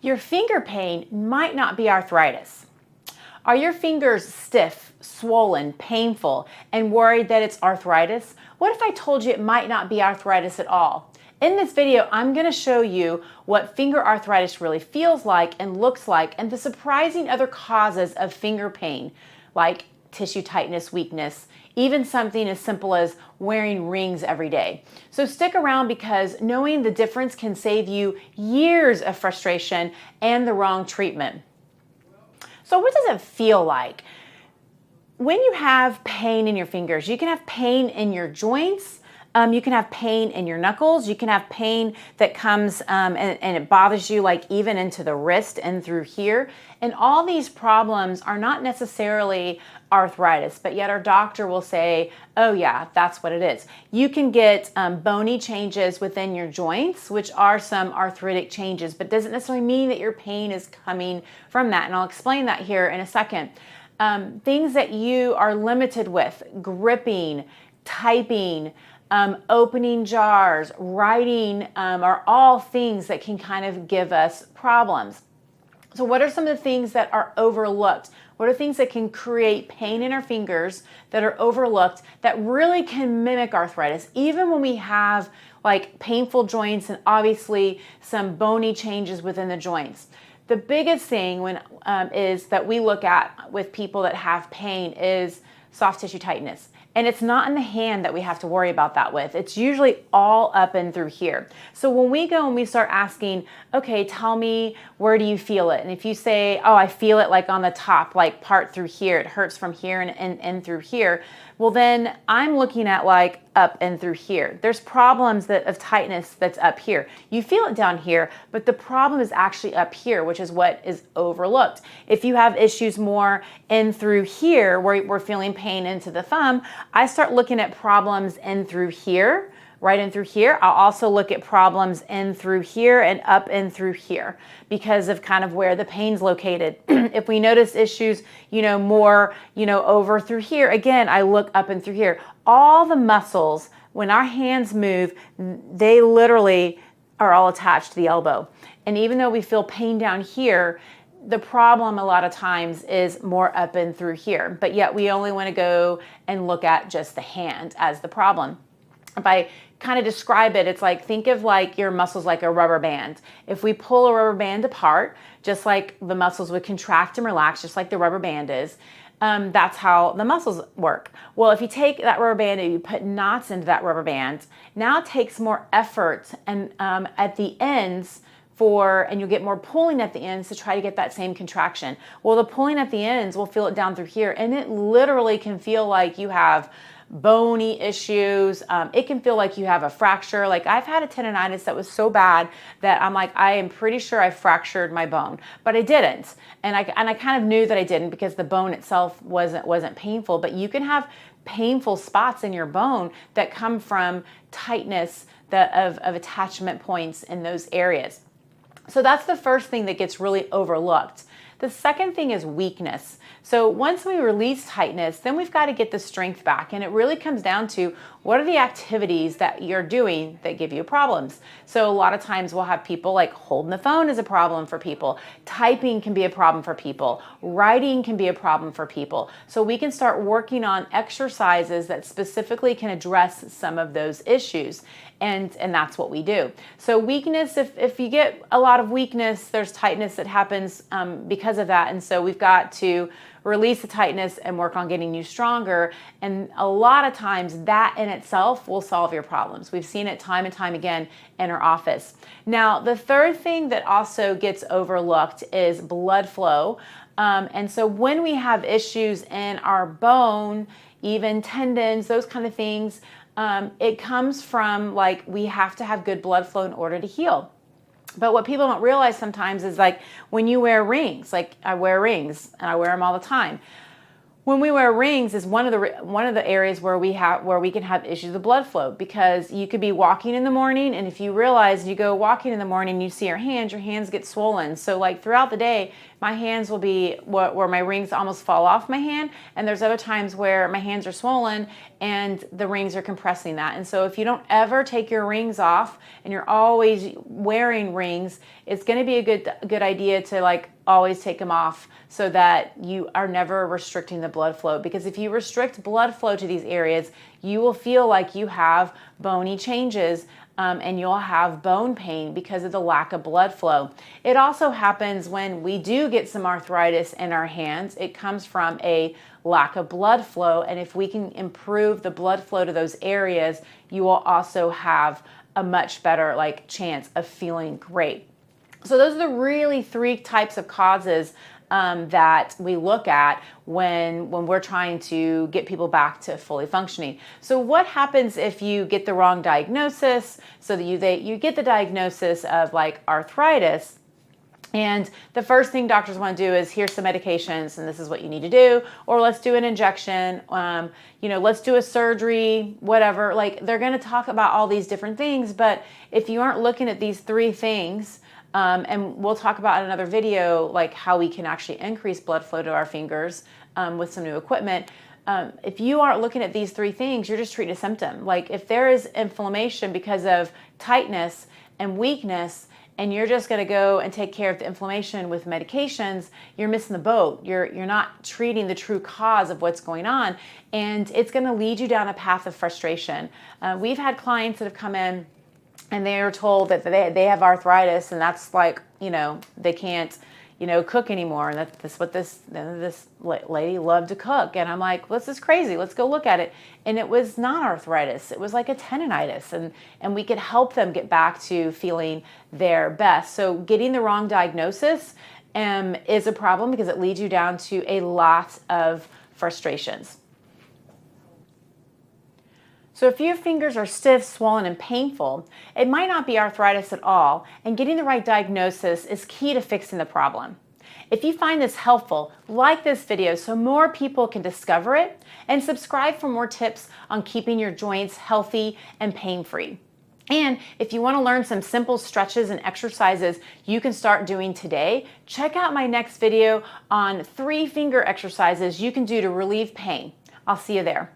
Your finger pain might not be arthritis. Are your fingers stiff, swollen, painful, and worried that it's arthritis? What if I told you it might not be arthritis at all? In this video, I'm going to show you what finger arthritis really feels like and looks like, and the surprising other causes of finger pain, like tissue tightness, weakness, even something as simple as wearing rings every day. So stick around, because knowing the difference can save you years of frustration and the wrong treatment. So what does it feel like? When you have pain in your fingers, you can have pain in your joints, you can have pain in your knuckles, you can have pain that comes and it bothers you like even into the wrist and through here. And all these problems are not necessarily arthritis, but yet our doctor will say, oh yeah, that's what it is. You can get bony changes within your joints, which are some arthritic changes, but doesn't necessarily mean that your pain is coming from that. And I'll explain that here in a second. Things that you are limited with, gripping, typing, opening jars, writing, are all things that can kind of give us problems. So what are some of the things that are overlooked? What are things that can create pain in our fingers that are overlooked that really can mimic arthritis, even when we have like painful joints and obviously some bony changes within the joints? The biggest thing is that we look at with people that have pain is soft tissue tightness. And it's not in the hand that we have to worry about that with. It's usually all up and through here. So when we go and we start asking, okay, tell me, where do you feel it? And if you say, oh, I feel it like on the top, like part through here, it hurts from here and through here. Well, then I'm looking at like up and through here. There's problems of tightness that's up here. You feel it down here, but the problem is actually up here, which is what is overlooked. If you have issues more in through here, where we're feeling pain into the thumb, I start looking at problems in through here, right in through here. I'll also look at problems in through here and up and through here because of kind of where the pain's located. If we notice issues, more, over through here, again, I look up and through here. All the muscles, when our hands move, they literally are all attached to the elbow. And even though we feel pain down here, the problem a lot of times is more up and through here, but yet we only want to go and look at just the hand as the problem. If I kind of describe it, it's like, think of like your muscles like a rubber band. If we pull a rubber band apart, just like the muscles would contract and relax, just like the rubber band is, that's how the muscles work. Well, if you take that rubber band and you put knots into that rubber band, now it takes more effort and at the ends and you'll get more pulling at the ends to try to get that same contraction. Well, the pulling at the ends, we'll feel it down through here, and it literally can feel like you have bony issues. It can feel like you have a fracture. Like I've had a tendonitis that was so bad that I'm like, I am pretty sure I fractured my bone, but I didn't. And I kind of knew that I didn't because the bone itself wasn't painful, but you can have painful spots in your bone that come from tightness of attachment points in those areas. So that's the first thing that gets really overlooked. The second thing is weakness. So once we release tightness, then we've got to get the strength back. And it really comes down to what are the activities that you're doing that give you problems. So a lot of times we'll have people like holding the phone is a problem for people. Typing can be a problem for people. Writing can be a problem for people. So we can start working on exercises that specifically can address some of those issues. And that's what we do. So weakness, if you get a lot of weakness, there's tightness that happens because of that. And so we've got to release the tightness and work on getting you stronger. And a lot of times that in itself will solve your problems. We've seen it time and time again in our office. Now, the third thing that also gets overlooked is blood flow. And so when we have issues in our bone, even tendons, those kind of things, it comes from like we have to have good blood flow in order to heal. But what people don't realize sometimes is like when you wear rings, like I wear rings and I wear them all the time. When we wear rings is one of the areas where we can have issues with blood flow, because you could be walking in the morning, and if you realize you go walking in the morning, you see your hands get swollen. So like throughout the day, my hands will be where my rings almost fall off my hand, and there's other times where my hands are swollen and the rings are compressing that. And so if you don't ever take your rings off and you're always wearing rings, it's going to be a good idea to like always take them off so that you are never restricting the blood flow. Because if you restrict blood flow to these areas, you will feel like you have bony changes, and you'll have bone pain because of the lack of blood flow. It also happens when we do get some arthritis in our hands. It comes from a lack of blood flow, and if we can improve the blood flow to those areas, you will also have a much better chance of feeling great. So those are the really three types of causes that we look at when we're trying to get people back to fully functioning. So what happens if you get the wrong diagnosis? So that you get the diagnosis of arthritis, and the first thing doctors want to do is, here's some medications and this is what you need to do, or let's do an injection, let's do a surgery, whatever. They're going to talk about all these different things, but if you aren't looking at these three things, and we'll talk about in another video, how we can actually increase blood flow to our fingers with some new equipment. If you aren't looking at these three things, you're just treating a symptom. If there is inflammation because of tightness and weakness, and you're just going to go and take care of the inflammation with medications, you're missing the boat. You're not treating the true cause of what's going on, and it's going to lead you down a path of frustration. We've had clients that have come in and they are told that they have arthritis, and that's they can't, cook anymore. And that's what this lady loved to cook. And I'm like, this is crazy. Let's go look at it. And it was not arthritis. It was like a tendonitis. And we could help them get back to feeling their best. So getting the wrong diagnosis is a problem, because it leads you down to a lot of frustrations. So if your fingers are stiff, swollen, and painful, it might not be arthritis at all, and getting the right diagnosis is key to fixing the problem. If you find this helpful, like this video so more people can discover it, and subscribe for more tips on keeping your joints healthy and pain-free. And if you want to learn some simple stretches and exercises you can start doing today, check out my next video on 3 finger exercises you can do to relieve pain. I'll see you there.